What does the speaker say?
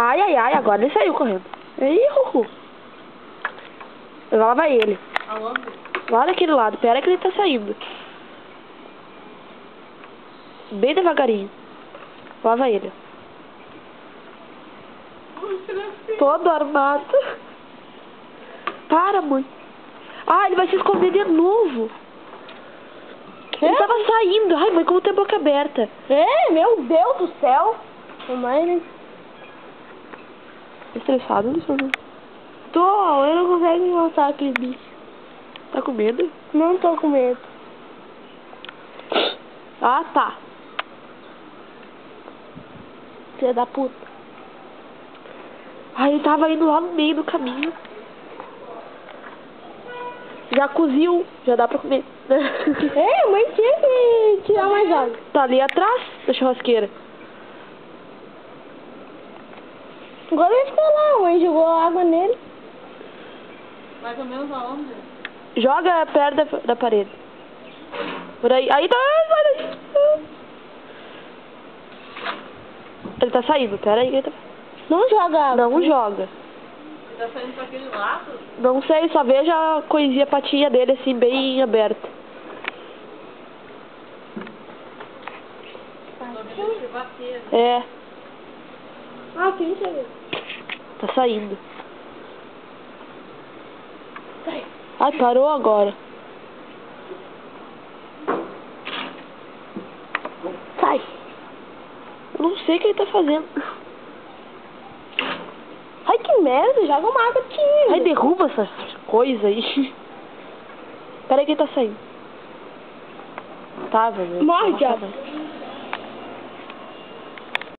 Ai, ai, ai, agora ele saiu correndo. Ih, Ruhu. Lá vai ele. Aonde? Lá daquele lado. Pera que ele tá saindo. Bem devagarinho. Lá vai ele. Todo armado. Para, mãe. Ah, ele vai se esconder de novo. Ele tava saindo. Ai, mãe, como tem a boca aberta. É, meu Deus do céu. Mamãe, né? Estressado, Luciano? Tô, eu não consigo encontrar aquele bicho. Tá com medo? Não tô com medo. Ah, tá. Filha da puta. Ai, ele tava indo lá no meio do caminho. Já coziu, já dá pra comer. É, mãe tinha que tirar mais água. Tá ali atrás da churrasqueira. Agora ele ficou lá, a mãe jogou água nele. Mais ou menos aonde? Joga perto da parede. Por aí. Aí tá. Ele tá saindo, pera aí. Ele tá... Não joga água. Não joga. Ele tá saindo pra aquele lado? Não sei, só vejo a coisinha, a patinha dele assim, bem aberta. Tô vendo ele se bater. É, Ah, quem chegou? tá saindo. Sai. Ai, parou agora. Sai. Eu não sei o que ele tá fazendo. Ai, que merda, joga uma água tinha. Ai, derruba essa coisa aí. Pera aí que ele tá saindo. Tá, velho. Morre, diabo.